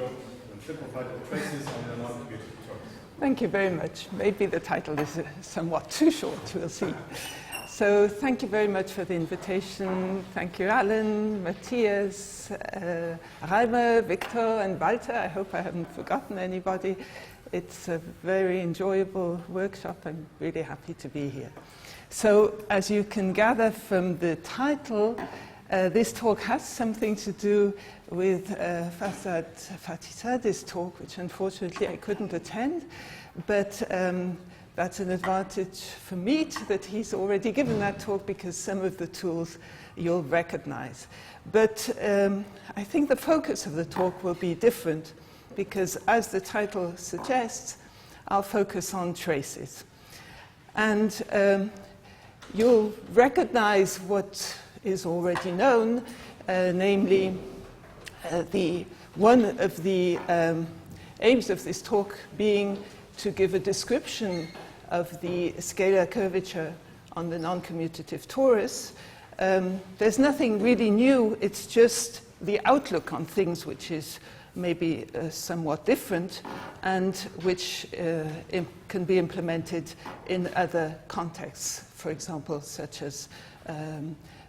short and simplified traces on the non-commutative torus. Thank you very much. Maybe the title is somewhat too short, we'll see. So thank you very much for the invitation. Thank you, Alan, Matthias, Reimer, Victor, and Walter. I hope I haven't forgotten anybody. It's a very enjoyable workshop. I'm really happy to be here. So as you can gather from the title, this talk has something to do with Fathizadeh's talk, which unfortunately I couldn't attend, but that's an advantage for me that he's already given that talk because some of the tools you'll recognize. But I think the focus of the talk will be different because, as the title suggests, I'll focus on traces. And you'll recognize what is already known, namely one of the aims of this talk being to give a description of the scalar curvature on the non-commutative torus. There's nothing really new, it's just the outlook on things which is maybe somewhat different and which can be implemented in other contexts, for example, such as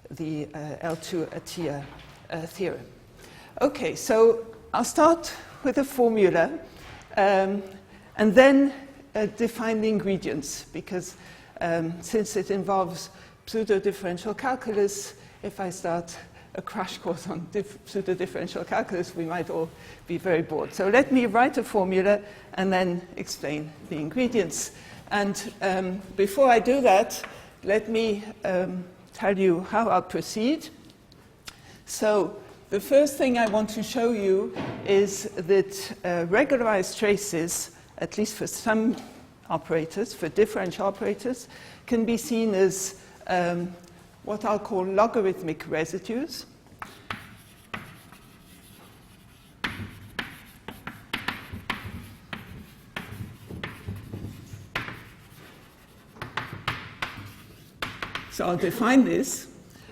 the L2-Atiyah theorem. Okay, so I'll start with a formula and then define the ingredients, because since it involves pseudodifferential calculus, if I start a crash course on pseudodifferential calculus, we might all be very bored. So let me write a formula and then explain the ingredients. And before I do that, let me tell you how I'll proceed. So the first thing I want to show you is that regularized traces, at least for some operators, for differential operators, can be seen as what I'll call logarithmic residues. So I'll define this.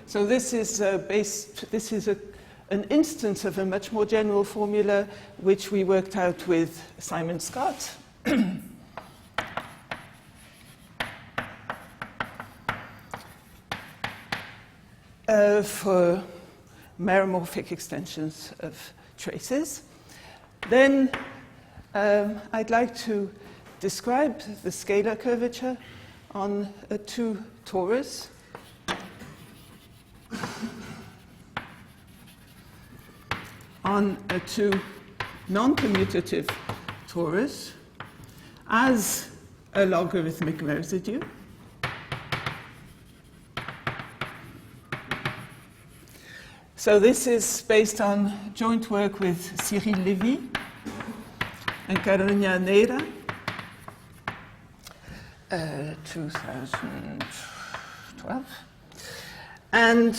So this is an instance of a much more general formula which we worked out with Simon Scott. For meromorphic extensions of traces. Then I'd like to describe the scalar curvature on a 2 torus. On a 2 non-commutative torus as a logarithmic residue. So this is based on joint work with Cyril Lévy and Carolina Neira, 2012. And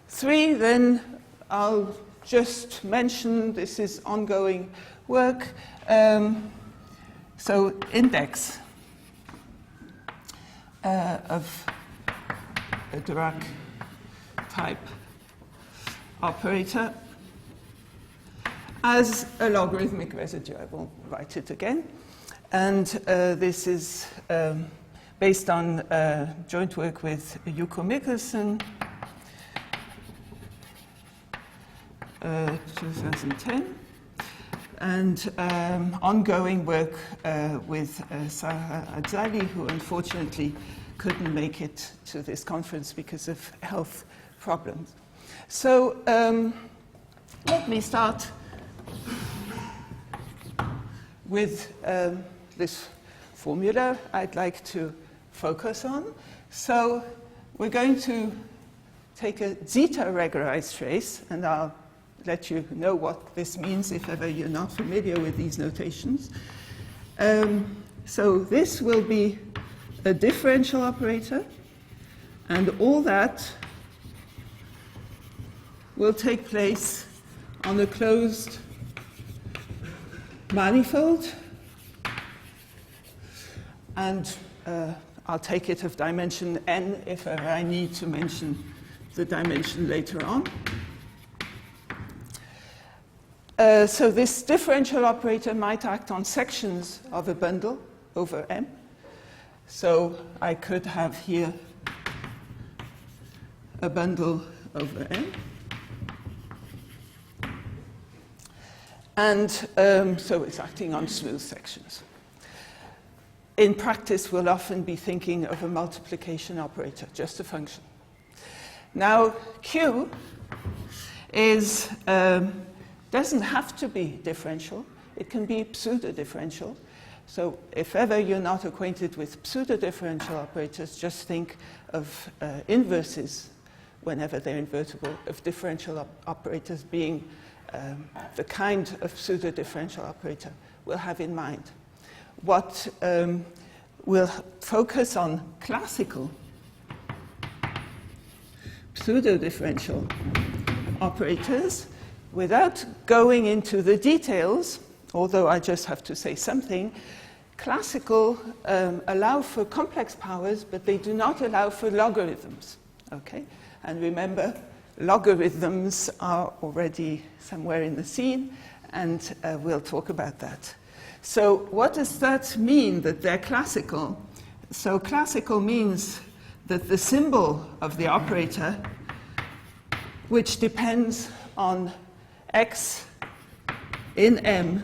3, then I'll just mention this is ongoing work. So index of a Dirac type operator as a logarithmic residue. I won't write it again. And this is based on joint work with Yuko Mikkelsen, 2010, and ongoing work with Sarah Adzali, who unfortunately couldn't make it to this conference because of health problems. So let me start with this formula I'd like to focus on. So we're going to take a zeta-regularized trace, and I'll let you know what this means if ever you're not familiar with these notations. So this will be a differential operator, and all that will take place on a closed manifold, and I'll take it of dimension n if ever I need to mention the dimension later on. so this differential operator might act on sections of a bundle over M. So I could have here a bundle over M. And so it's acting on smooth sections. In practice, we'll often be thinking of a multiplication operator, just a function. Now, Q doesn't have to be differential. It can be pseudodifferential. So if ever you're not acquainted with pseudodifferential operators, just think of inverses, whenever they're invertible, of differential operators being the kind of pseudodifferential operator we'll have in mind. What we'll focus on classical pseudodifferential operators without going into the details, although I just have to say something. Classical allow for complex powers, but they do not allow for logarithms. Okay? And remember, logarithms are already somewhere in the scene, and we'll talk about that. So what does that mean, that they're classical? So classical means that the symbol of the operator, which depends on x in M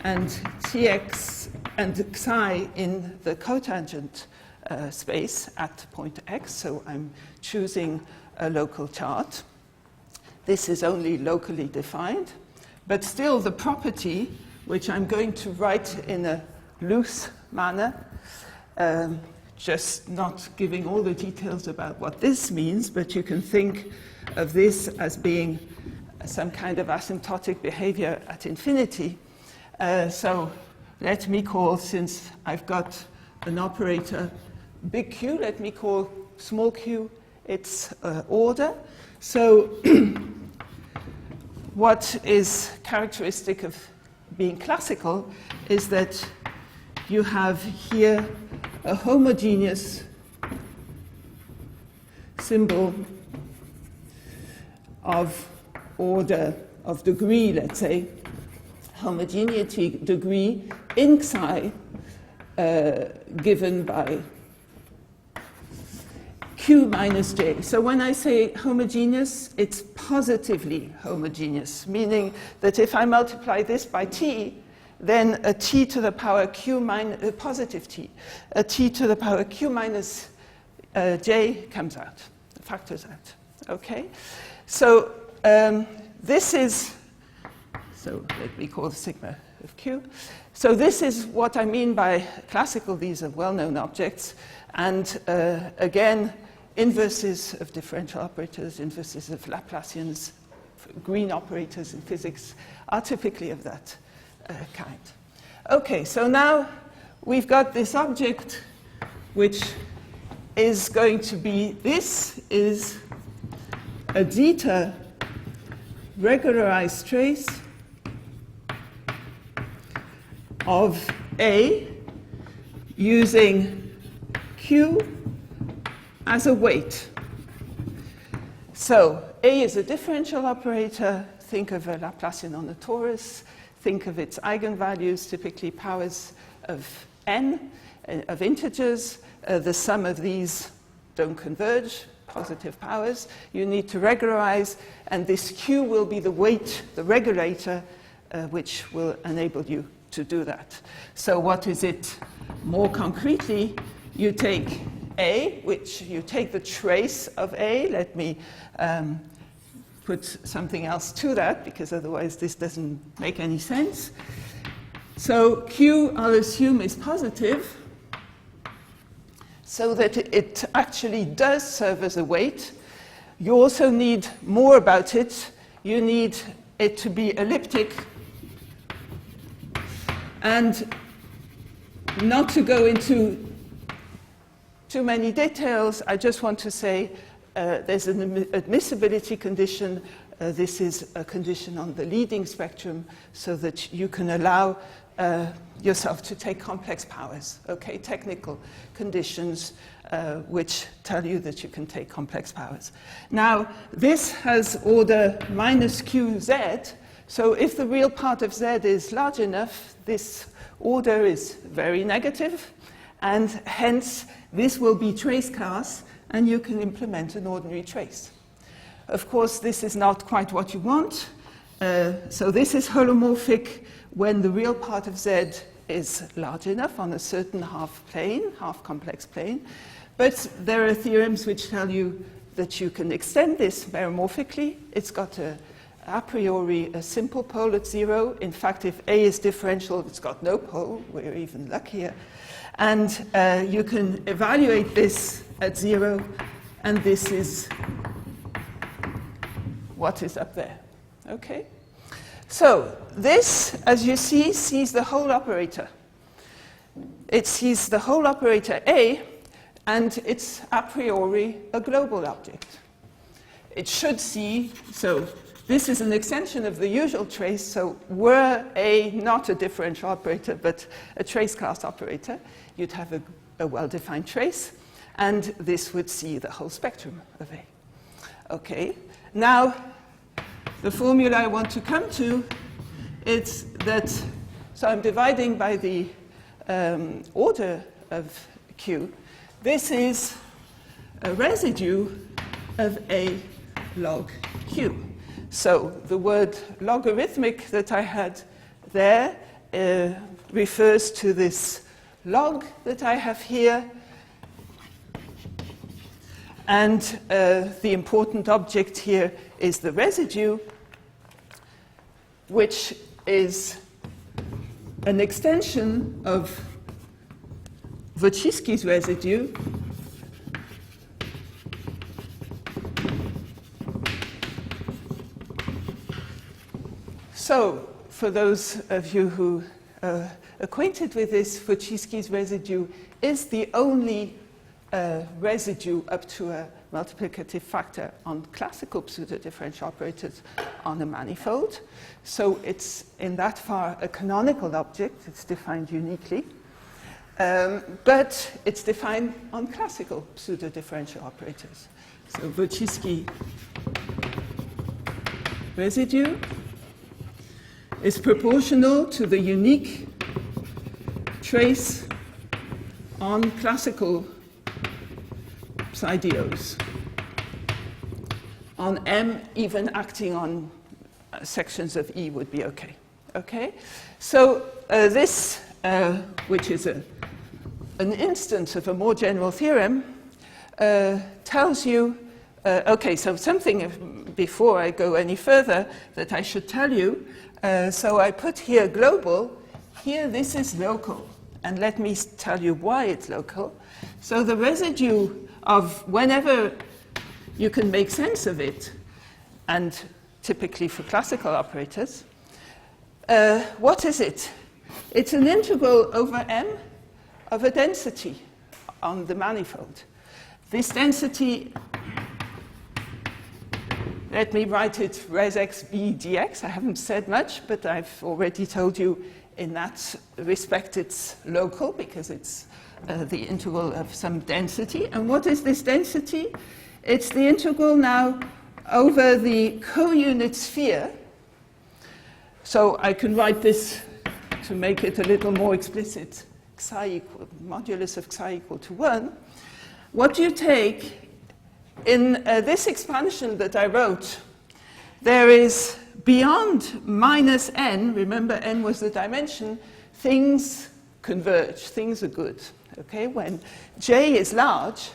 and Tx and psi in the cotangent space at point x, so I'm choosing a local chart. This is only locally defined, but still the property, which I'm going to write in a loose manner, just not giving all the details about what this means, but you can think of this as being some kind of asymptotic behavior at infinity. So let me call, since I've got an operator big Q, let me call small q its order. So what is characteristic of being classical is that you have here a homogeneous symbol of order of degree, let's say, homogeneity degree in psi given by q minus j. So when I say homogeneous, it's positively homogeneous, meaning that if I multiply this by t, then a t to the power q minus, positive t, a t to the power q minus j comes out, factors out. Okay? So this is, so let me call the sigma of q. So this is what I mean by classical. These are well-known objects. And again, inverses of differential operators, inverses of Laplacians, green operators in physics are typically of that kind. Okay, so now we've got this object which is going to be, this is a zeta regularized trace of A using Q as a weight. So A is a differential operator. Think of a Laplacian on a torus. Think of its eigenvalues, typically powers of n, of integers. The sum of these don't converge, positive powers. You need to regularize, and this Q will be the weight, the regulator, which will enable you to do that. So what is it more concretely? You take A, which you take the trace of A. Let me put something else to that, because otherwise this doesn't make any sense. So Q, I'll assume, is positive, so that it actually does serve as a weight. You also need more about it. You need it to be elliptic. And not to go into too many details, I just want to say there's an admissibility condition. This is a condition on the leading spectrum, so that you can allow yourself to take complex powers, okay? Technical conditions which tell you that you can take complex powers. Now, this has order minus qz, So if the real part of Z is large enough, this order is very negative, and hence this will be trace class, and you can implement an ordinary trace. Of course, this is not quite what you want. So this is holomorphic when the real part of Z is large enough on a certain half plane, half complex plane. But there are theorems which tell you that you can extend this meromorphically. It's got a priori a simple pole at 0. In fact, if A is differential, it's got no pole. We're even luckier. And you can evaluate this at 0, and this is what is up there. Okay? So this, as you see, sees the whole operator. It sees the whole operator A, and it's a priori a global object. It should see, so this is an extension of the usual trace, so were A not a differential operator, but a trace class operator, you'd have a well-defined trace, and this would see the whole spectrum of A. Okay, now the formula I want to come to is that, so I'm dividing by the order of Q. This is a residue of A log Q. So the word logarithmic that I had there refers to this log that I have here. And the important object here is the residue, which is an extension of Wodzicki's residue So, for those of you who are acquainted with this, Wodzicki's residue is the only residue up to a multiplicative factor on classical pseudodifferential operators on a manifold. So it's in that far a canonical object. It's defined uniquely. But it's defined on classical pseudodifferential operators. So Wodzicki residue is proportional to the unique trace on classical psi-dios. On M, even acting on sections of E would be okay. Okay? So this, which is an instance of a more general theorem, tells you, okay, so something before I go any further that I should tell you. So I put here global. Here this is local. And let me tell you why it's local. So the residue of whenever you can make sense of it, and typically for classical operators, what is it? It's an integral over M of a density on the manifold. This density, let me write it res x b dx. I haven't said much, but I've already told you in that respect it's local because it's the integral of some density. And what is this density? It's the integral now over the co-unit sphere. So I can write this to make it a little more explicit. Psi equal, modulus of psi equal to 1. What do you take? In this expansion that I wrote, there is beyond minus n, remember n was the dimension, things converge, things are good. Okay? When j is large,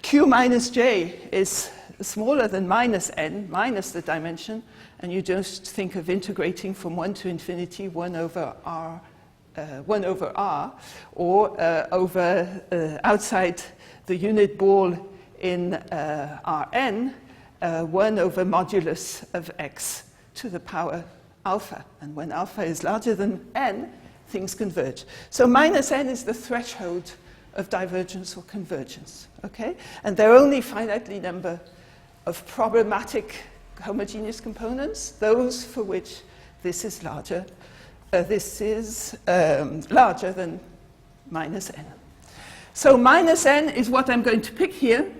q minus j is smaller than minus n, minus the dimension, and you just think of integrating from 1 to infinity, 1 over r, or over outside the unit ball in Rn, 1 over modulus of x to the power alpha. And when alpha is larger than n, things converge. So minus n is the threshold of divergence or convergence. Okay? And there are only a finitely number of problematic homogeneous components, those for which this is larger. Larger than minus n. So minus n is what I'm going to pick here.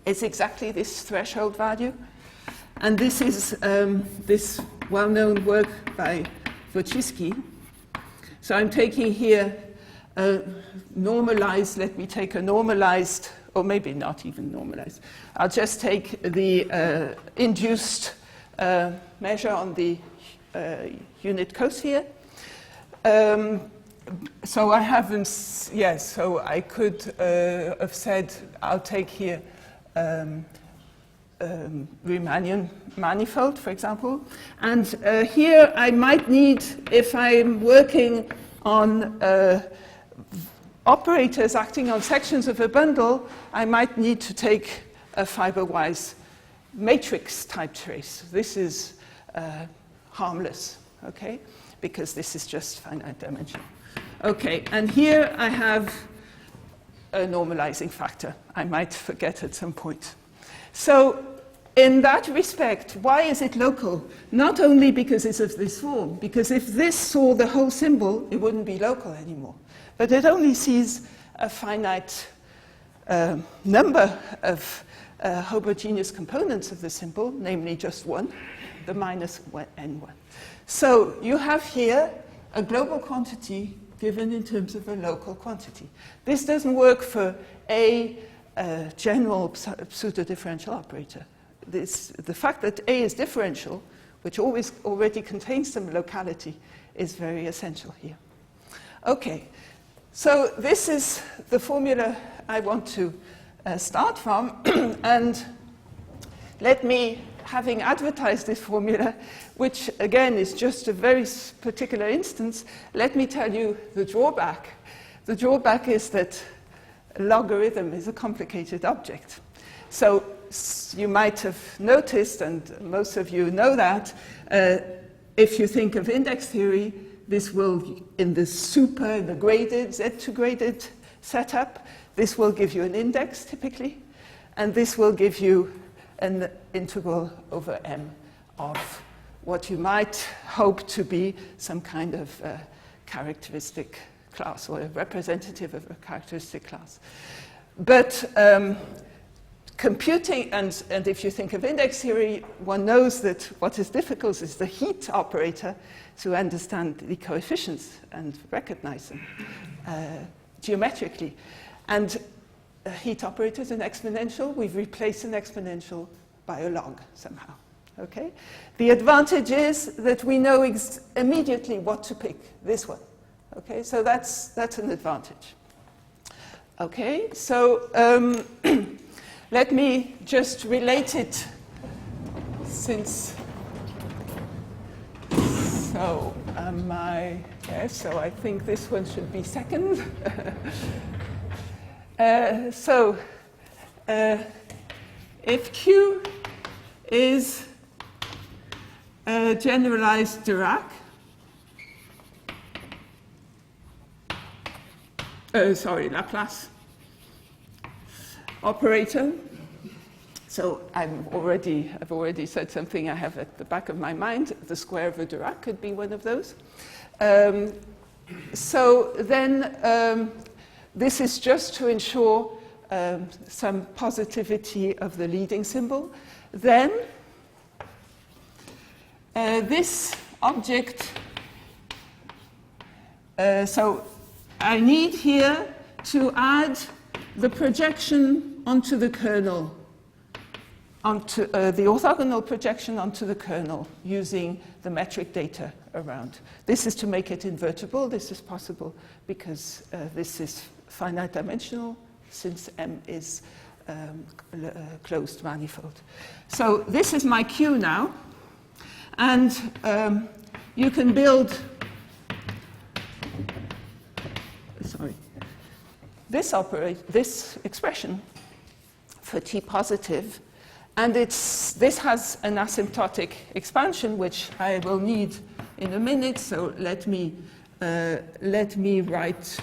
It's exactly this threshold value. And this is this well-known work by Wodzicki. So I'm taking here a normalized, let me take a normalized, or maybe not even normalized. I'll just take the induced measure on the unit cosphere. So I haven't, yes, so I could have said I'll take here Riemannian manifold, for example. And here I might need, if I'm working on operators acting on sections of a bundle, I might need to take a fiber-wise matrix type trace. This is harmless, okay, because this is just finite dimension. Okay, and here I have a normalizing factor. I might forget at some point. So in that respect, why is it local? Not only because it's of this form, because if this saw the whole symbol, it wouldn't be local anymore. But it only sees a finite number of homogeneous components of the symbol, namely just one, the minus n1. So you have here a global quantity given in terms of a local quantity. This doesn't work for a general pseudodifferential operator. The fact that A is differential, which already contains some locality, is very essential here. Okay, so this is the formula I want to start from, and let me, having advertised this formula, which again is just a very particular instance, let me tell you the drawback. The drawback is that a logarithm is a complicated object. So you might have noticed, and most of you know that, if you think of index theory, this will, in the graded, Z2 graded setup, this will give you an index typically, and this will give you an integral over M of what you might hope to be some kind of characteristic class, or a representative of a characteristic class. But computing, and if you think of index theory, one knows that what is difficult is the heat operator to understand the coefficients and recognize them geometrically. And a heat operator is an exponential. We've replaced an exponential by a log somehow. Okay? The advantage is that we know immediately what to pick, this one. Okay, so that's an advantage. Okay, so let me just relate it, since, so so I think this one should be second. If Q is a generalized Dirac, Laplace operator. So I've already said something I have at the back of my mind. The square of a Dirac could be one of those. So then this is just to ensure some positivity of the leading symbol. Then this object, so I need here to add the projection onto the kernel, onto the orthogonal projection onto the kernel using the metric data around. This is to make it invertible. This is possible because this is finite dimensional, since M is a closed manifold. So this is my Q now, and you can build this expression for T positive, and this has an asymptotic expansion, which I will need in a minute. So let me write.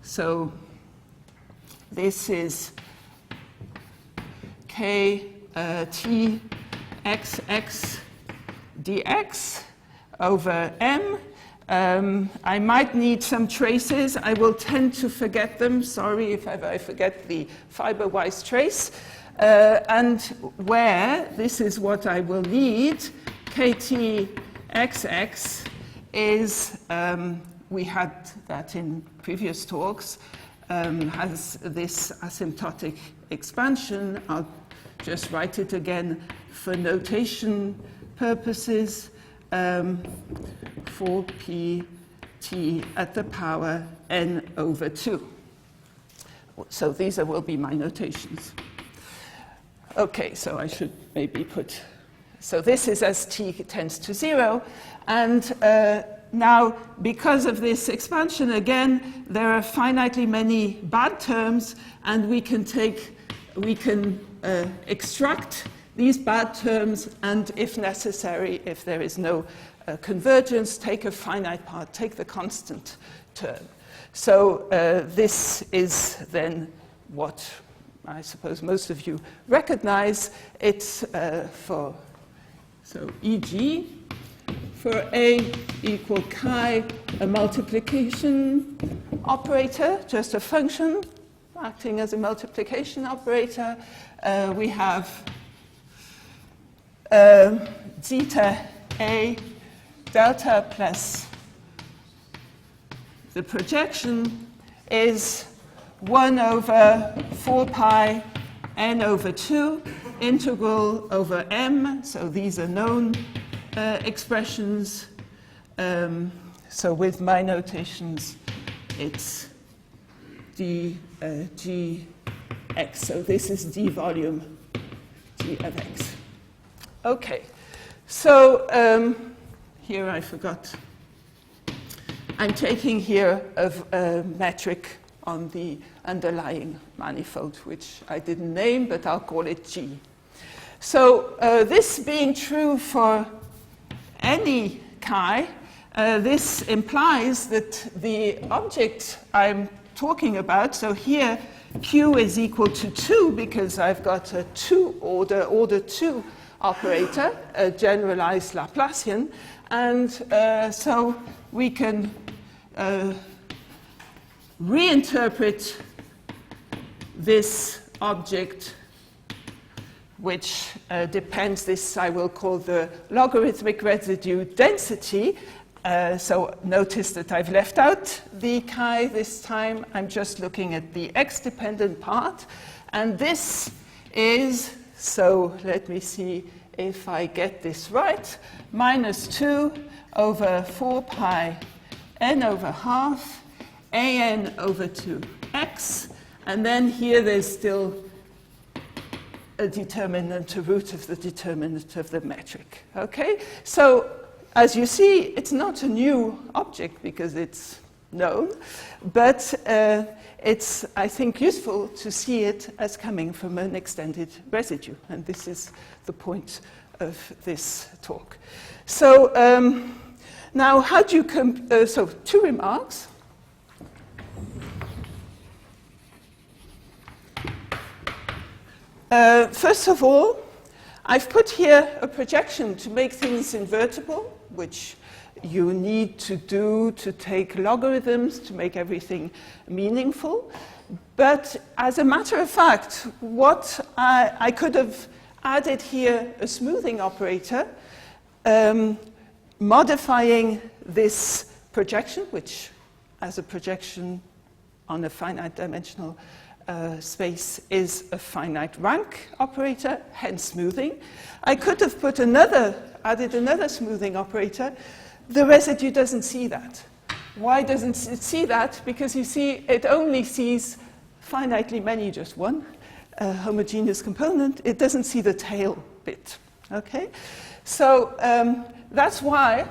So this is K T x x dx over M, I might need some traces. I will tend to forget them. Sorry if I forget the fiber-wise trace. And where, this is what I will need, ktxx is, we had that in previous talks, has this asymptotic expansion. I'll just write it again for notation purposes. 4pt at the power n over 2. So these will be my notations. Okay, so I should maybe put, so this is as t tends to 0, and now because of this expansion again, there are finitely many bad terms, and we can extract these bad terms, and if necessary, if there is no convergence, take a finite part, take the constant term. So this is then what I suppose most of you recognize. It's so e.g., for a equal chi, a multiplication operator, just a function acting as a multiplication operator. We have zeta a delta plus the projection is 1 over 4 pi n over 2 integral over m. So these are known expressions. So with my notations, it's d g x. So this is d volume g of x. Okay, so here I forgot. I'm taking here a metric on the underlying manifold, which I didn't name, but I'll call it G. So this being true for any chi, this implies that the object I'm talking about, so here Q is equal to 2 because I've got a order 2 operator, a generalized Laplacian, and so we can reinterpret this object, which depends, this I will call the logarithmic residue density. So notice that I've left out the chi this time. I'm just looking at the x-dependent part. And this is, so let me see if I get this right, minus 2 over 4 pi n over half an over 2x. And then here there's still a determinant, a root of the determinant of the metric. Okay? So as you see, it's not a new object because it's known, but it's, I think, useful to see it as coming from an extended residue. And this is the point of this talk. So now, how do you so 2 remarks. First of all, I've put here a projection to make things invertible, which you need to do to take logarithms to make everything meaningful. But as a matter of fact, what I could have added here a smoothing operator, modifying this projection, which as a projection on a finite dimensional space is a finite rank operator, hence smoothing. I could have put added another smoothing operator. The residue doesn't see that. Why doesn't it see that? Because you see, it only sees finitely many, just one homogeneous component. It doesn't see the tail bit. Okay? So that's why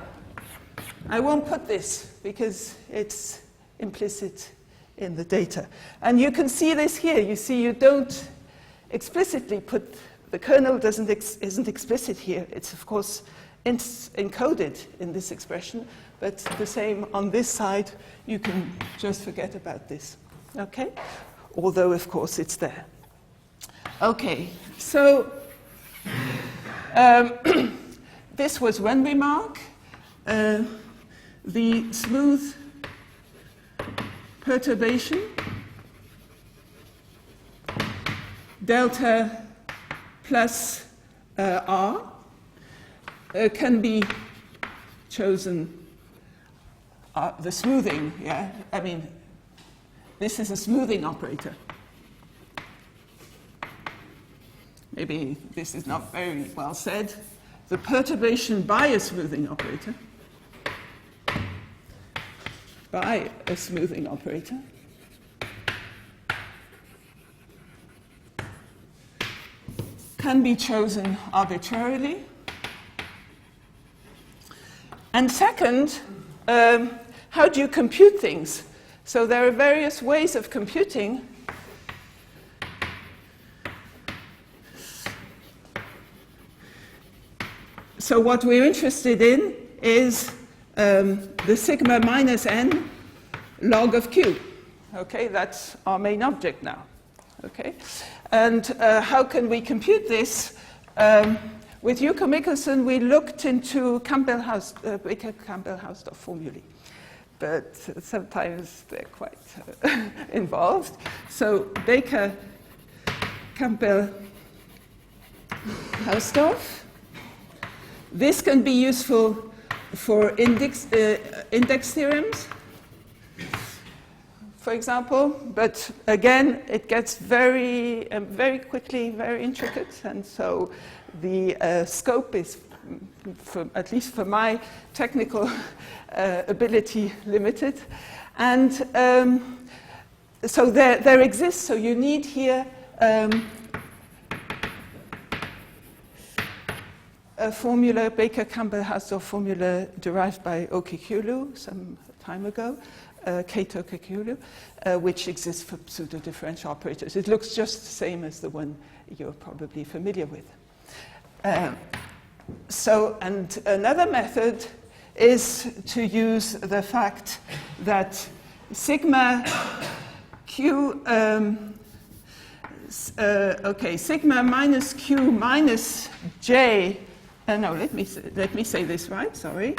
I won't put this, because it's implicit in the data. And you can see this here. You see, you don't explicitly put, the kernel isn't explicit here. It's, of course, encoded in this expression, but the same on this side, you can just forget about this. Okay? Although, of course, it's there. Okay, so this was one remark. the smooth perturbation delta plus r can be chosen, the smoothing, yeah? I mean, this is a smoothing operator. Maybe this is not very well said. The perturbation by a smoothing operator, can be chosen arbitrarily. And second, how do you compute things? So there are various ways of computing. So what we're interested in is the sigma minus n log of q. Okay, that's our main object now. Okay, and how can we compute this? With Yuko Mikkelsen, we looked into Baker-Campbell-Hausdorff formulae, but sometimes they're quite involved. So Baker-Campbell-Hausdorff. This can be useful for index theorems, for example, but again, it gets very quickly very intricate, and so the scope is, at least for my technical ability, limited. And so there exists, so you need here a formula, Baker-Campbell-Hausdorff formula derived by Okikulu some time ago, Kate Okikulu, which exists for pseudodifferential operators. It looks just the same as the one you're probably familiar with. And another method is to use the fact that sigma q, sigma minus q minus j. No, let me say this right. Sorry.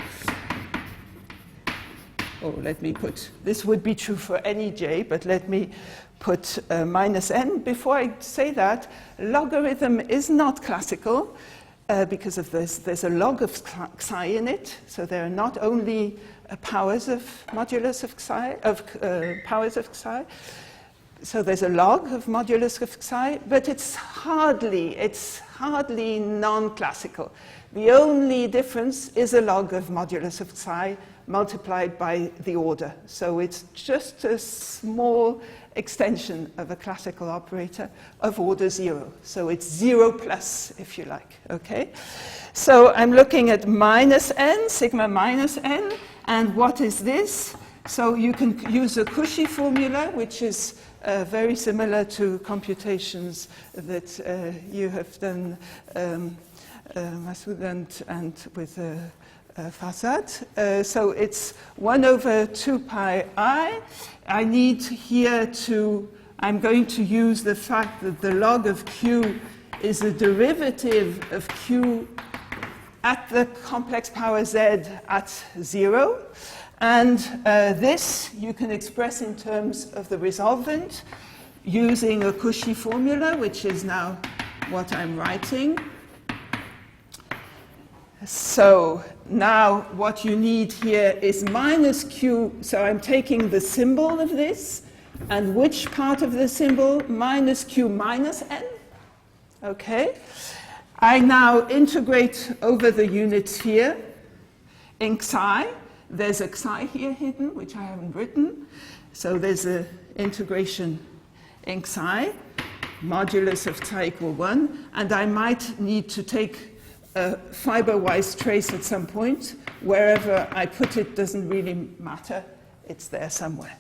Oh, let me put. This would be true for any j, but let me put minus n. Before I say that, logarithm is not classical because of this. There's a log of psi in it, so there are not only powers of modulus of psi, powers of psi. So there's a log of modulus of psi, but it's hardly non-classical. The only difference is a log of modulus of psi multiplied by the order. So it's just a small extension of a classical operator of order 0. So it's 0 plus, if you like, okay? So I'm looking at minus n, sigma minus n, and what is this? So you can use a Cauchy formula, which is very similar to computations that you have done, Masoud, and with Fathizadeh. So it's 1 over 2 pi I. I need here I'm going to use the fact that the log of q is a derivative of q at the complex power z at 0. And this you can express in terms of the resolvent using a Cauchy formula, which is now what I'm writing. So now what you need here is minus q. So I'm taking the symbol of this, and which part of the symbol? Minus q minus n. Okay. I now integrate over the units here in psi. There's a psi here hidden, which I haven't written. So there's an integration in psi, modulus of psi equal 1. And I might need to take a fiber-wise trace at some point. Wherever I put it doesn't really matter. It's there somewhere.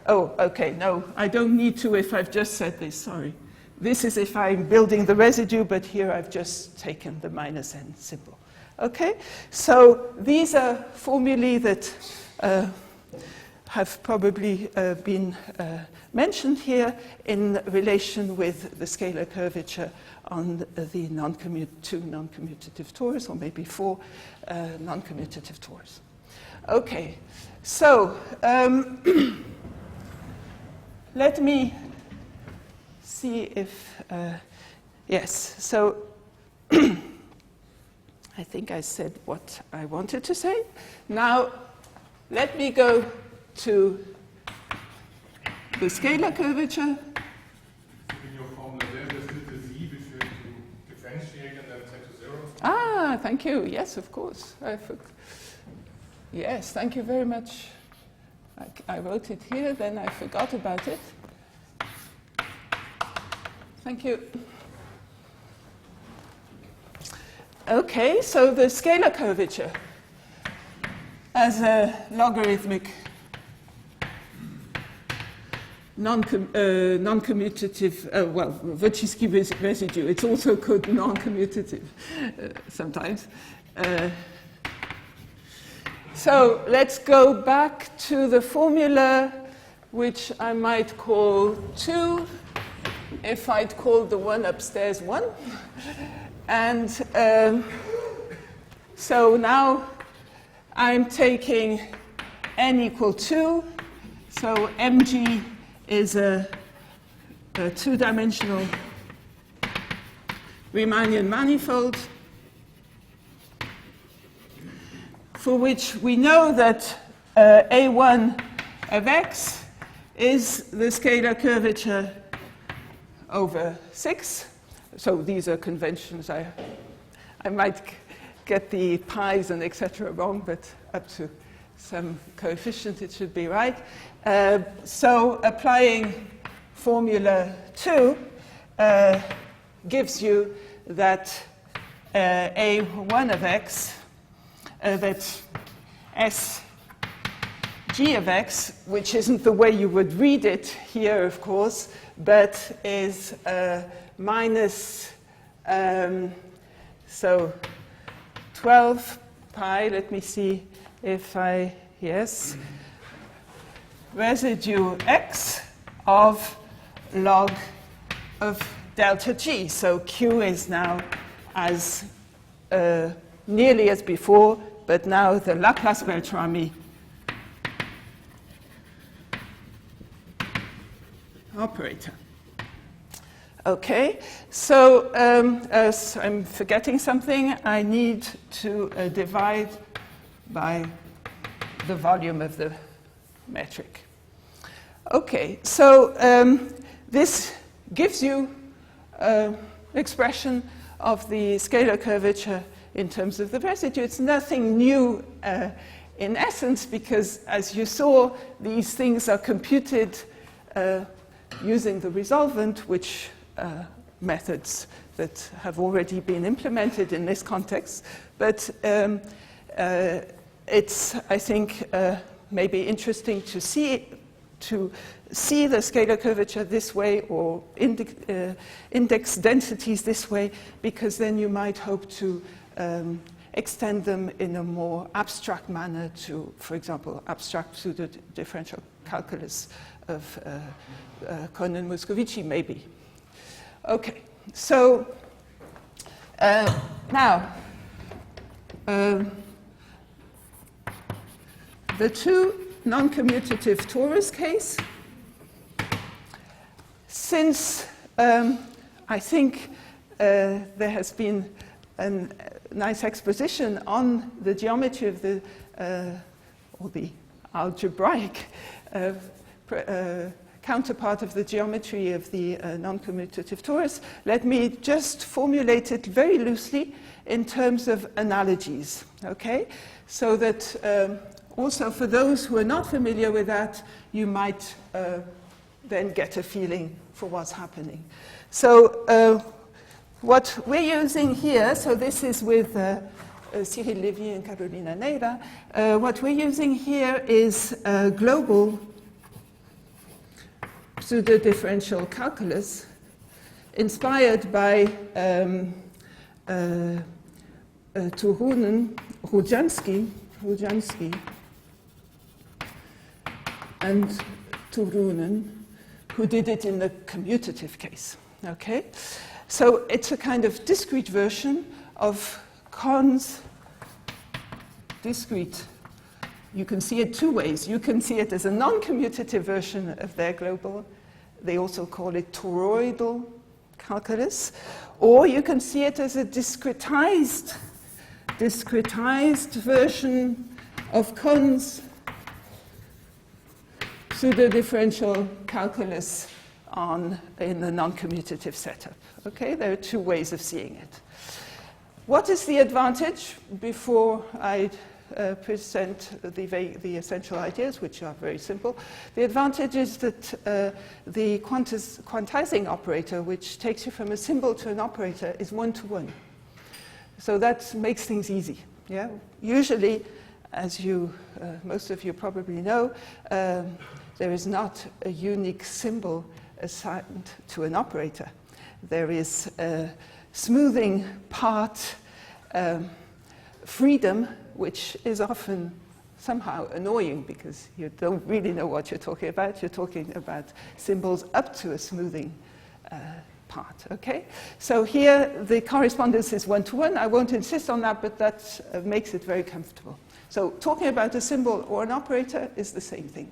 Oh, okay, no, I don't need to if I've just said this, sorry. This is if I'm building the residue, but here I've just taken the minus n symbol. Okay, so these are formulae that have probably been mentioned here in relation with the scalar curvature on the two non-commutative torus, or maybe 4 non-commutative torus. Okay, so let me see if, yes, so I think I said what I wanted to say. Now, let me go to the scalar curvature. In your formula there, there's the z which you have to differentiate and then set to 0. Ah, thank you. Yes, of course. Yes, thank you very much. I wrote it here, then I forgot about it. Thank you. Okay, so the scalar curvature as a logarithmic non-commutative, well, Wodzicki residue. It's also called non-commutative sometimes. So let's go back to the formula, which I might call 2, if I'd call the one upstairs 1. And so now I'm taking n equal 2. So mg is a two-dimensional Riemannian manifold for which we know that A1 of x is the scalar curvature over 6. So these are conventions. I might get the pi's and etc. wrong, but up to some coefficient it should be right. So applying formula 2 gives you that A1 of x, that SG of x, which isn't the way you would read it here, of course, but is minus, so 12 pi, let me see if I, yes, residue x of log of delta g. So q is now as nearly as before, but now the Laplace Beltrami operator. Okay, so as I'm forgetting something, I need to divide by the volume of the metric. Okay, so this gives you an expression of the scalar curvature in terms of the residue. It's nothing new in essence, because as you saw, these things are computed using the resolvent, which methods that have already been implemented in this context. But it's, I think, maybe interesting to see the scalar curvature this way, or index densities this way, because then you might hope to extend them in a more abstract manner to, for example, abstract pseudodifferential calculus of Konen-Moscovici, maybe. Okay, so now the two non-commutative torus case. Since I think there has been a nice exposition on the geometry of the or the algebraic counterpart of the geometry of the non-commutative torus, let me just formulate it very loosely in terms of analogies, okay? So that also for those who are not familiar with that, you might then get a feeling for what's happening. So what we're using here, so this is with Cyril and Carolina Neira, what we're using here is global pseudo-differential calculus inspired by Turunen, Rudzansky, and Turunen, who did it in the commutative case. Okay? So it's a kind of discrete version of Kahn's discrete you can see it two ways. You can see it as a non-commutative version of their global. They also call it toroidal calculus. Or you can see it as a discretized version of Kohn's pseudodifferential calculus in the non-commutative setup. Okay, there are two ways of seeing it. What is the advantage before I present the essential ideas, which are very simple? The advantage is that the quantizing operator, which takes you from a symbol to an operator, is one-to-one. So that makes things easy. Yeah? Usually, as most of you probably know, there is not a unique symbol assigned to an operator. There is a smoothing part freedom, which is often somehow annoying because you don't really know what you're talking about. You're talking about symbols up to a smoothing part, okay? So here the correspondence is one-to-one. I won't insist on that, but that makes it very comfortable. So talking about a symbol or an operator is the same thing.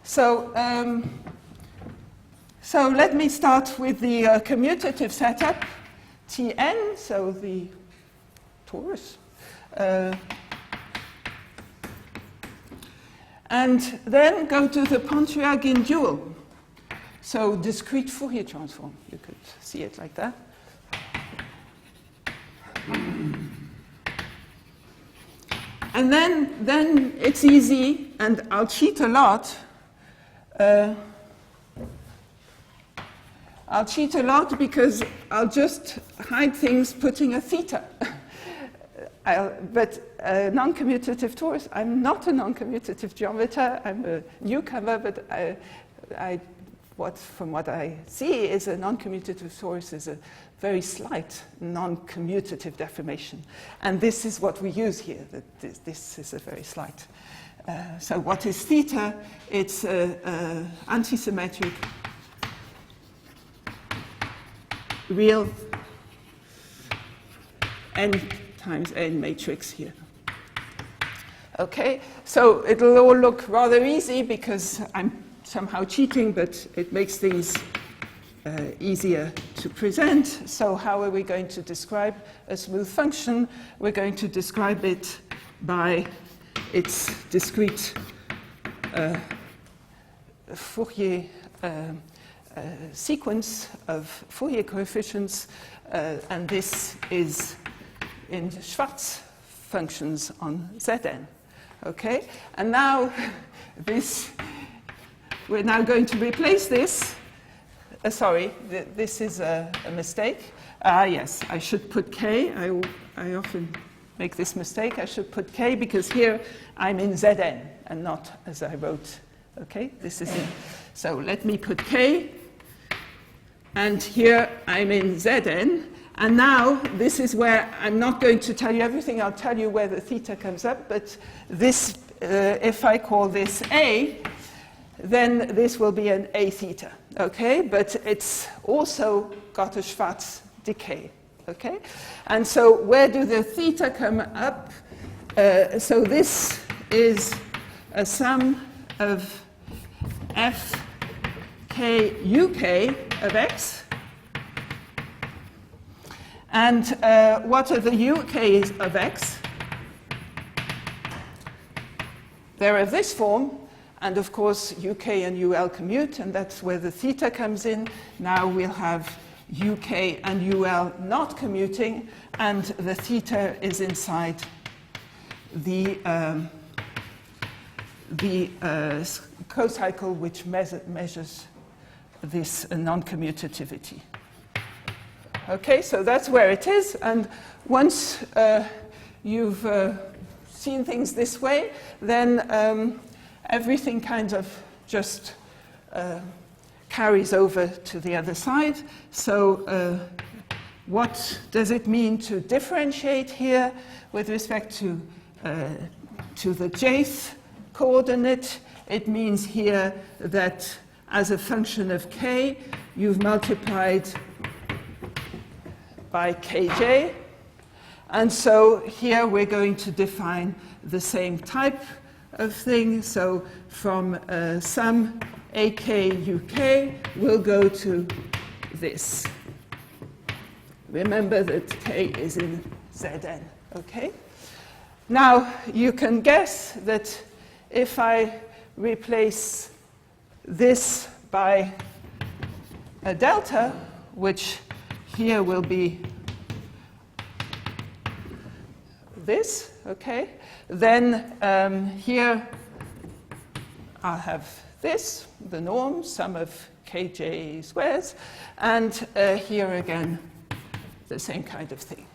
So let me start with the commutative setup, Tn, so the torus. And then go to the Pontryagin dual. So discrete Fourier transform, you could see it like that. And then it's easy, and I'll cheat a lot. I'll cheat a lot because I'll just hide things putting a theta. But non-commutative torus, I'm not a non-commutative geometer. I'm a newcomer, but from what I see is a non-commutative torus is a very slight non-commutative deformation. And this is what we use here, that this is a very slight. So what is theta? It's antisymmetric real n times n matrix here. Okay, so it'll all look rather easy because I'm somehow cheating, but it makes things easier to present. So how are we going to describe a smooth function? We're going to describe it by its discrete Fourier sequence of Fourier coefficients, and this is in Schwarz functions on Zn. Okay, and now we're now going to replace this. Sorry, this is a mistake. Yes, I should put k. I often make this mistake. I should put k because here I'm in Zn and not as I wrote. Okay, this is in. So let me put k, and here I'm in Zn. And now this is where I'm not going to tell you everything. I'll tell you where the theta comes up. But this, if I call this A, then this will be an A theta. Okay? But it's also got a Schwarz decay. Okay? And so where do the theta come up? So this is a sum of f k uk of x. And what are the UKs of x? They're of this form, and of course UK and UL commute, and that's where the theta comes in. Now we'll have UK and UL not commuting, and the theta is inside the cocycle which measures this non-commutativity. Okay, so that's where it is, and once you've seen things this way, then everything kind of just carries over to the other side. So what does it mean to differentiate here with respect to the jth coordinate? It means here that as a function of k, you've multiplied by kj. And so here we're going to define the same type of thing. So from some AK UK, we'll go to this. Remember that K is in Zn, okay? Now, you can guess that if I replace this by a delta, which here will be this, okay? Then here I'll have this, the norm, sum of kj squares, and here again, the same kind of thing.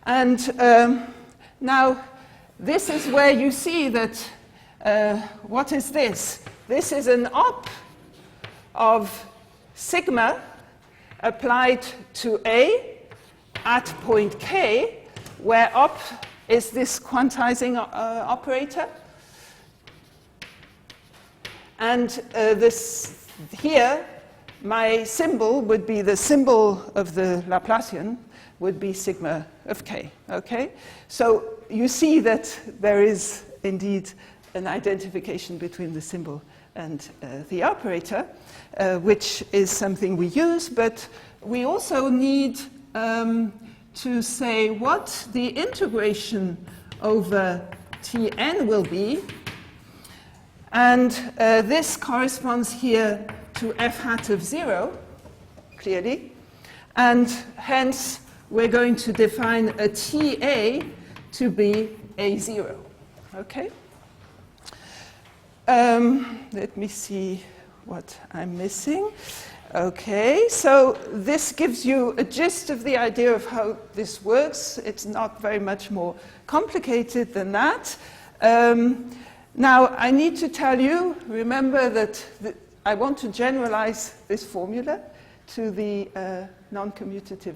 And now, this is where you see that, what is this? This is an op of sigma applied to A at point K, where op is this quantizing operator. And this here, my symbol would be the symbol of the Laplacian, would be sigma of K, okay? So you see that there is indeed an identification between the symbol and the operator, which is something we use, but we also need to say what the integration over Tn will be. And this corresponds here to f hat of 0, clearly. And hence, we're going to define a Ta to be A0, okay? Let me see what I'm missing. Okay, so this gives you a gist of the idea of how this works. It's not very much more complicated than that. Now, I need to tell you, remember that I want to generalize this formula to the non-commutative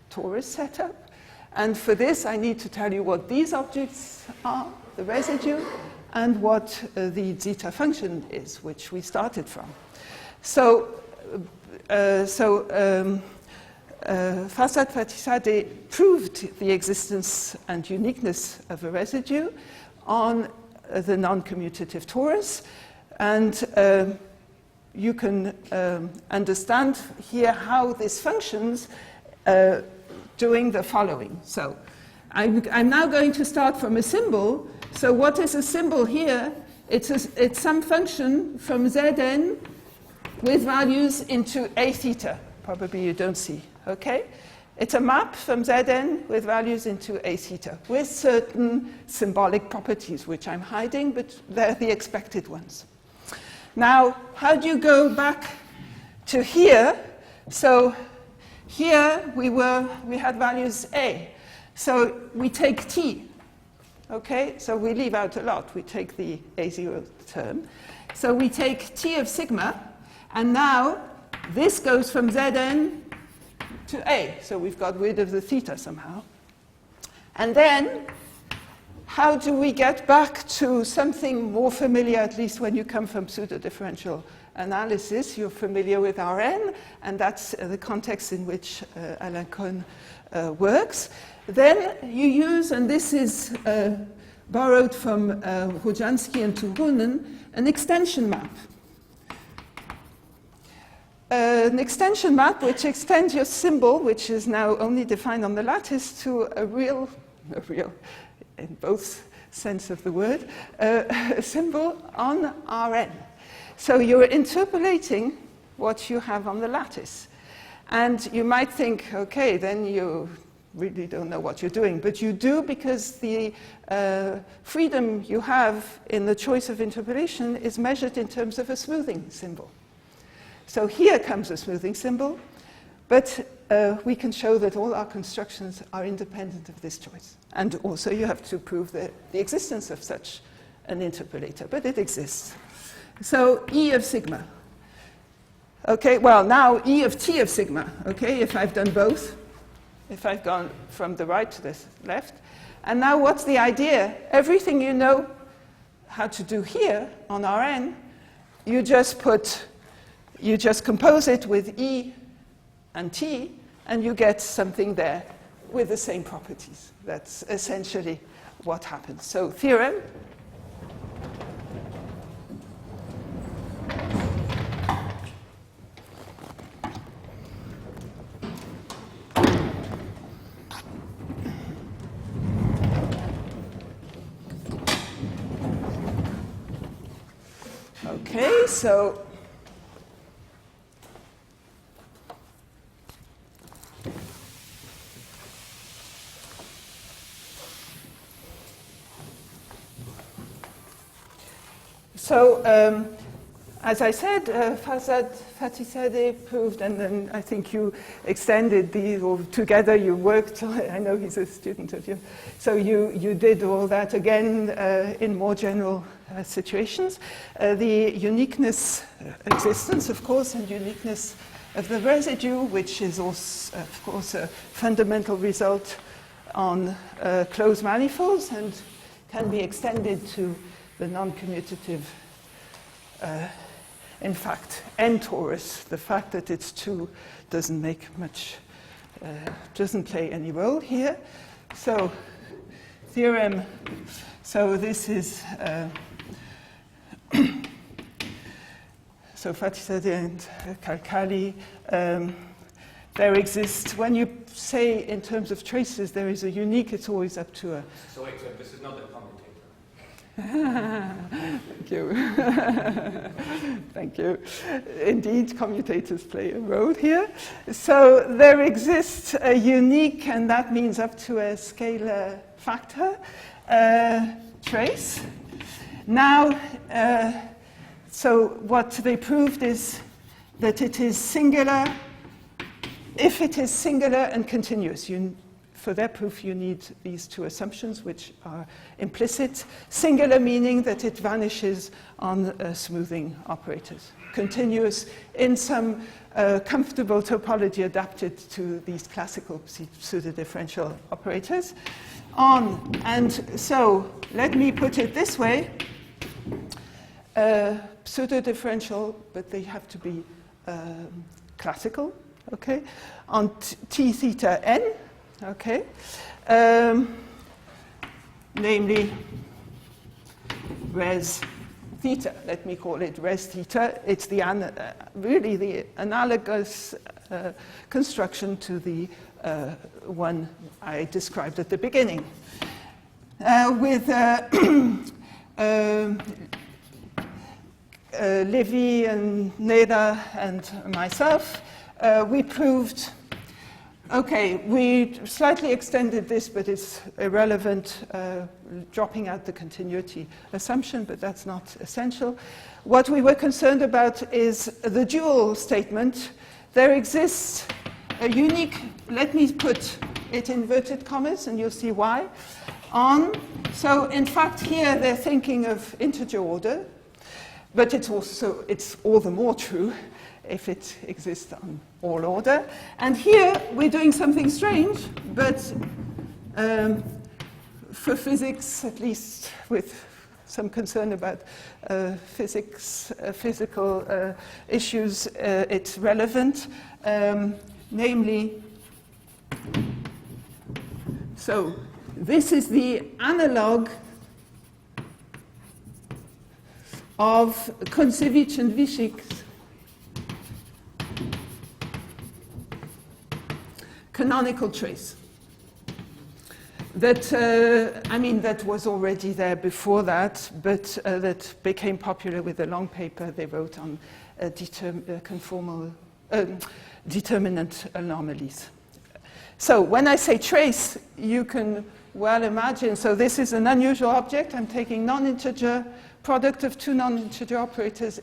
torus setup. And for this, I need to tell you what these objects are, the residue, and what the zeta-function is, which we started from. So, Fathizadeh proved the existence and uniqueness of a residue on the non-commutative torus, and you can understand here how this functions doing the following. So I'm now going to start from a symbol. So what is a symbol here? It's some function from Zn with values into a theta. Probably you don't see, okay? It's a map from Zn with values into a theta with certain symbolic properties, which I'm hiding, but they're the expected ones. Now, how do you go back to here? So here we had values a. So we take t, okay? So we leave out a lot. We take the a0 term. So we take t of sigma, and now this goes from Zn to a. So we've got rid of the theta somehow. And then, how do we get back to something more familiar, at least when you come from pseudodifferential analysis? You're familiar with Rn, and that's the context in which Alain Cohn works. Then you use, and this is borrowed from Wodzicki and Turunen, an extension map. An extension map which extends your symbol, which is now only defined on the lattice, to a real, in both sense of the word, symbol on Rn. So you're interpolating what you have on the lattice. And you might think, okay, then you really don't know what you're doing. But you do, because the freedom you have in the choice of interpolation is measured in terms of a smoothing symbol. So here comes a smoothing symbol, but we can show that all our constructions are independent of this choice. And also you have to prove the existence of such an interpolator, but it exists. So E of sigma. Okay, well now E of t of sigma, okay, if I've done both, if I've gone from the right to the left. And now what's the idea? Everything you know how to do here on Rn, you just compose it with E and T, and you get something there with the same properties. That's essentially what happens. So theorem, Okay, so as I said, Fathizadeh proved, and then I think you extended these, or together you worked. I know he's a student of you. So you did all that again in more general situations. The uniqueness existence, of course, and uniqueness of the residue, which is also, of course, a fundamental result on closed manifolds and can be extended to the non-commutative, in fact, n torus. The fact that it's 2 doesn't make much, doesn't play any role here. So, theorem, so this is, so Fathizadeh and Kalkali, there exists, when you say in terms of traces there is a unique, it's always up to a... So wait, this is not a commutative. Thank you. Thank you. Indeed, commutators play a role here. So there exists a unique, and that means up to a scalar factor, trace. Now, so what they proved is that it is singular if it is singular and continuous. For their proof, you need these two assumptions, which are implicit. Singular meaning that it vanishes on smoothing operators. Continuous in some comfortable topology adapted to these classical pseudodifferential operators. And so, let me put it this way. Pseudodifferential, but they have to be classical, okay? On t theta n. Okay, namely res theta. Let me call it res theta. It's the really the analogous construction to the one I described at the beginning. With Levy and Neira and myself, we proved. Okay, we slightly extended this, but it's irrelevant, dropping out the continuity assumption, but that's not essential. What we were concerned about is the dual statement. There exists a unique, let me put it in inverted commas, and you'll see why, so in fact here they're thinking of integer order, but it's all the more true if it exists on all order. And here we're doing something strange, but for physics, at least with some concern about physical issues, it's relevant. Namely, so this is the analog of Kontsevich and Vishik's canonical trace. That, that was already there before that, but that became popular with a long paper they wrote on conformal determinant anomalies. So when I say trace, you can well imagine, so this is an unusual object. I'm taking non-integer, product of two non-integer operators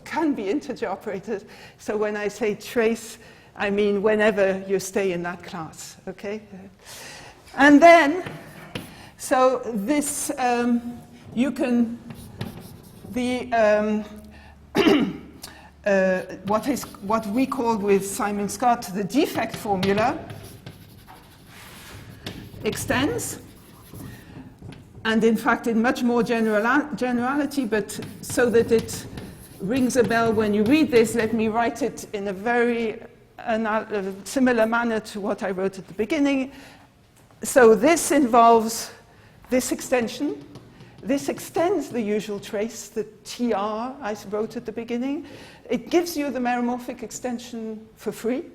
can be integer operators. So when I say trace, I mean whenever you stay in that class, okay? And then, so this, you can, what we called with Simon Scott the defect formula extends, and in fact in much more generality, but so that it rings a bell when you read this, let me write it in a very similar manner to what I wrote at the beginning. So this involves this extension. This extends the usual trace, the TR I wrote at the beginning. It gives you the meromorphic extension for free.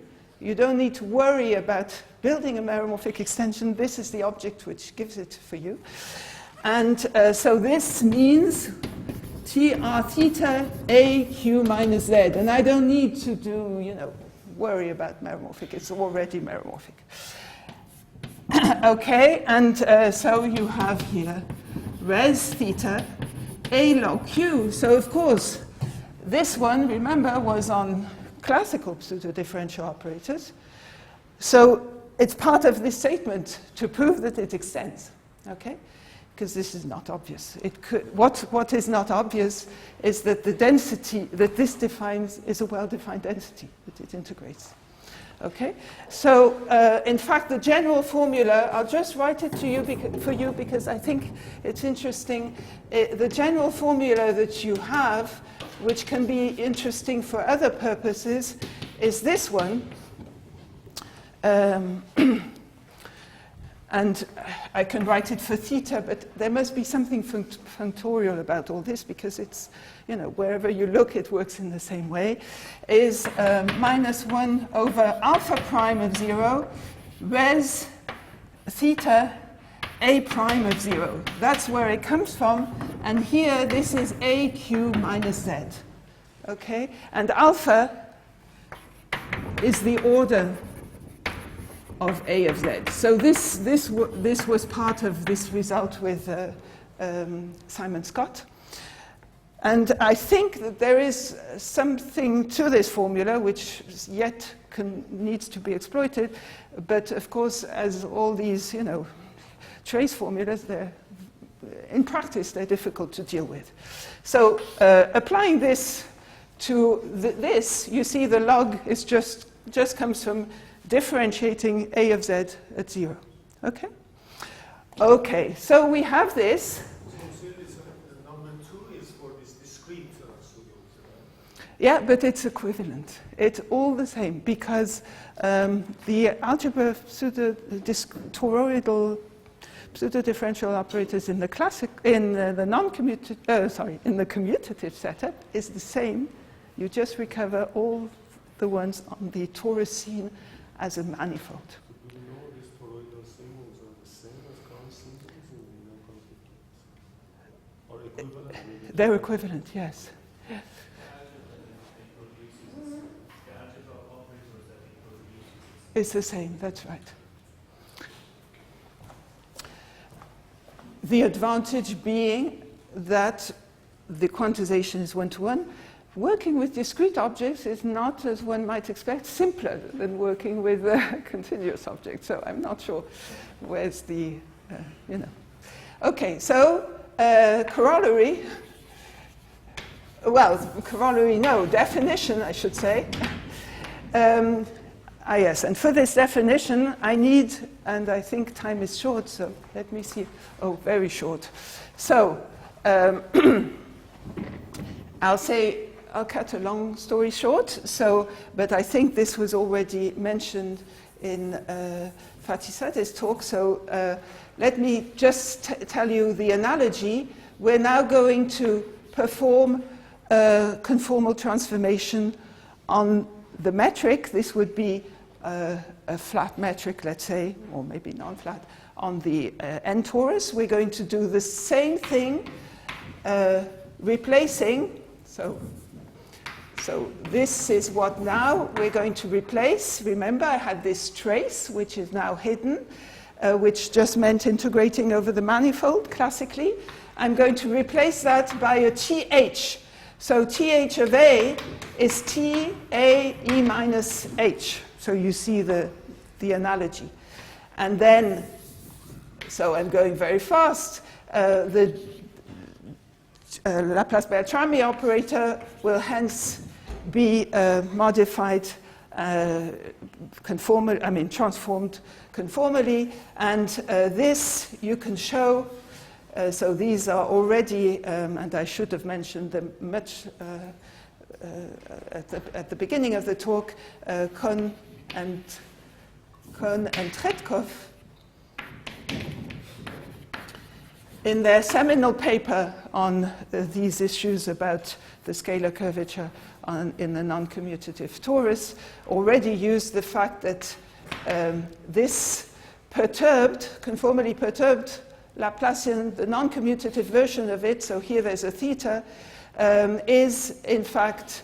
You don't need to worry about building a meromorphic extension. This is the object which gives it for you. And so this means T r theta A Q minus Z. And I don't need to do, worry about meromorphic. It's already meromorphic. Okay, and so you have here res theta A log Q. So of course, this one, remember, was on classical pseudodifferential operators. So it's part of this statement to prove that it extends, okay? Because this is not obvious. What is not obvious is that the density that this defines is a well-defined density that it integrates. Okay, so in fact, the general formula, I'll just write it to you for you because I think it's interesting. The general formula that you have, which can be interesting for other purposes, is this one. And I can write it for theta, but there must be something functorial about all this because it's, wherever you look, it works in the same way, is minus 1 over alpha prime of 0 res theta A prime of 0. That's where it comes from. And here, this is AQ minus Z. Okay? And alpha is the order of A of Z. So this was part of this result with Simon Scott. And I think that there is something to this formula which yet needs to be exploited. But of course, as all these, trace formulas, in practice, they're difficult to deal with. So applying this to this, you see the log is just comes from differentiating A of Z at 0. Okay? Okay, so we have this. Number 2 is for this discrete pseudos, right? Yeah, but it's equivalent. It's all the same because the algebra toroidal pseudodifferential operators in the commutative setup is the same. You just recover all the ones on the torus scene as a manifold. Do you know these toroidal symbols are the same as ground symbols in non-commutative? Or equivalent? They're equivalent, yes. It's the same, that's right. The advantage being that the quantization is one-to-one. Working with discrete objects is not, as one might expect, simpler than working with continuous objects. So I'm not sure where's the, Okay, so corollary. Well, corollary, no, definition, I should say. Yes, and for this definition, I need, and I think time is short, so let me see. Oh, very short. So I'll cut a long story short. So, but I think this was already mentioned in Fathizadeh's talk. So let me just tell you the analogy. We're now going to perform a conformal transformation on the metric. This would be a flat metric, let's say, or maybe non-flat, on the n torus. We're going to do the same thing, replacing. So this is what now we're going to replace. Remember, I had this trace, which is now hidden, which just meant integrating over the manifold, classically. I'm going to replace that by a th. So th of A is T A E minus H. So you see the analogy. And then, so I'm going very fast, the Laplace-Beltrami operator will hence be modified, transformed conformally. And this you can show. So these are already, and I should have mentioned them much at the beginning of the talk, Kohn and Tretkov, in their seminal paper on these issues about the scalar curvature in the non-commutative torus, already used the fact that this conformally perturbed Laplacian, the non-commutative version of it, so here there's a theta, is in fact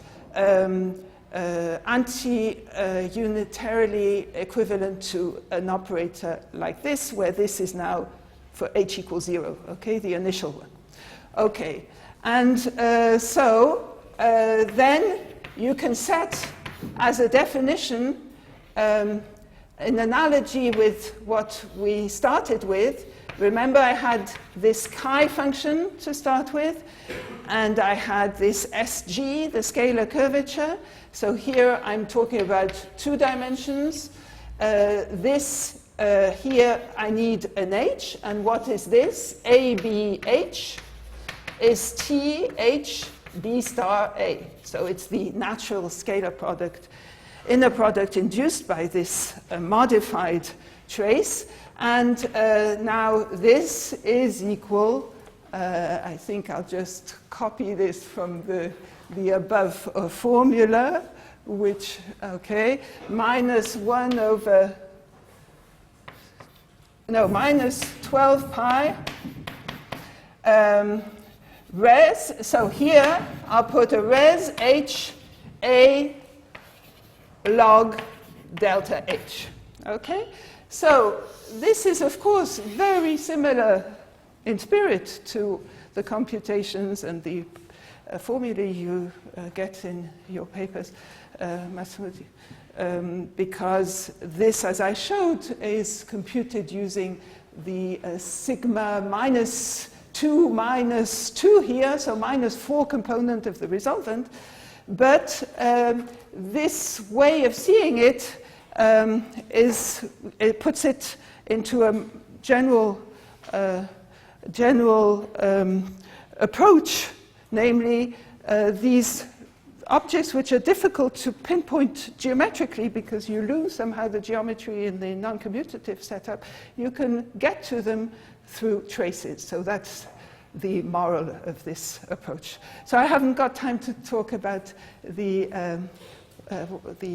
anti-unitarily equivalent to an operator like this, where this is now for h equals 0, okay, the initial one. Okay, and then you can set as a definition an analogy with what we started with. Remember, I had this chi function to start with, and I had this SG, the scalar curvature. So here I'm talking about 2 dimensions. Here I need an H, and what is this? ABH is TH B star A. So it's the natural scalar product, inner product induced by this modified trace. And now this is equal, I think I'll just copy this from the above formula, which, okay, minus 12 pi res. So here I'll put a res h a log delta h, okay? So this is, of course, very similar in spirit to the computations and the formulae you get in your papers, because this, as I showed, is computed using the sigma minus 2 here, so minus 4 component of the resultant. But this way of seeing it it puts it into a general approach, namely these objects which are difficult to pinpoint geometrically because you lose somehow the geometry in the non-commutative setup, you can get to them through traces. So that's the moral of this approach. So I haven't got time to talk about the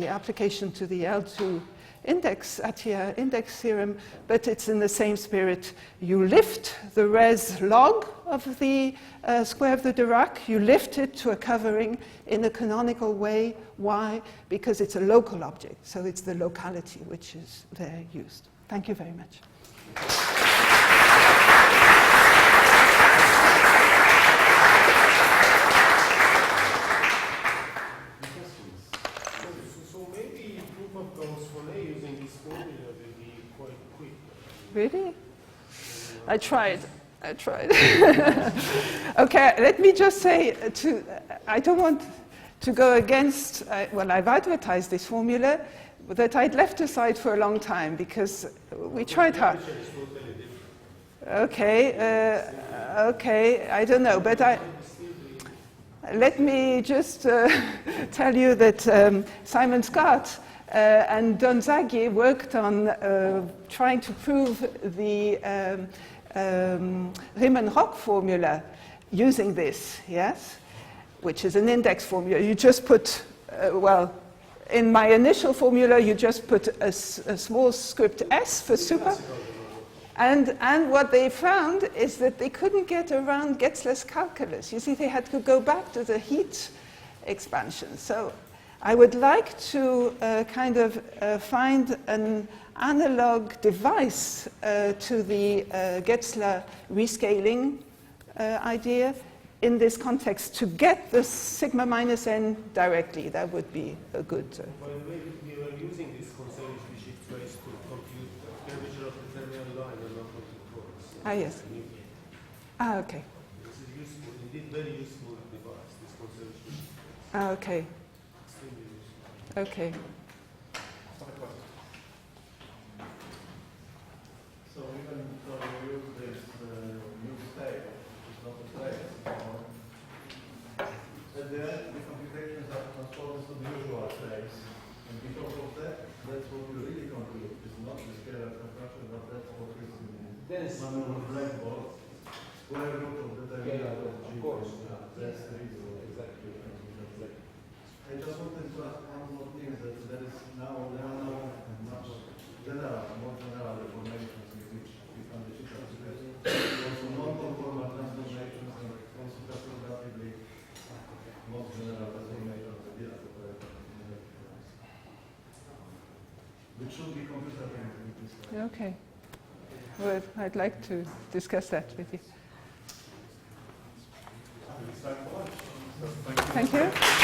application to the L2 index, Atiyah index theorem, but it's in the same spirit. You lift the res log of the square of the Dirac, you lift it to a covering in a canonical way. Why? Because it's a local object, so it's the locality which is there used. Thank you very much. Really? I tried. Okay, let me just say, I don't want to go against, well, I've advertised this formula that I'd left aside for a long time because we tried hard. Okay, I don't know, but let me just tell you that Simon Scott and Wodzicki worked on trying to prove the Riemann-Roch formula using this, yes, which is an index formula. You just put, well, in my initial formula, you just put a small script s for super. And what they found is that they couldn't get around Getzler's calculus. You see, they had to go back to the heat expansion. So I would like to find an analog device to the Getzler rescaling idea in this context to get the sigma minus n directly. That would be a good... By the way, we were using this Kontsevich and Vishik trace to compute the curvature of the terminal line and non-commutative torus. Ah, yes. Okay. This is useful, indeed very useful device, this Kontsevich and Vishik trace. Okay. Extremely useful. Okay. So even though we use this new state, which is not a trace anymore, at the end the computations are transformed to the usual trace. And because of that, that's what we really compute. It's not the scalar construction, but that's what is in manual blackboard. Square root of the terminal of G. Of course. That's the reason. Exactly. I just wanted to ask one more thing, that there are now much more general informations with which we can be computer in this way. Okay. Well, I'd like to discuss that with you. Thank you.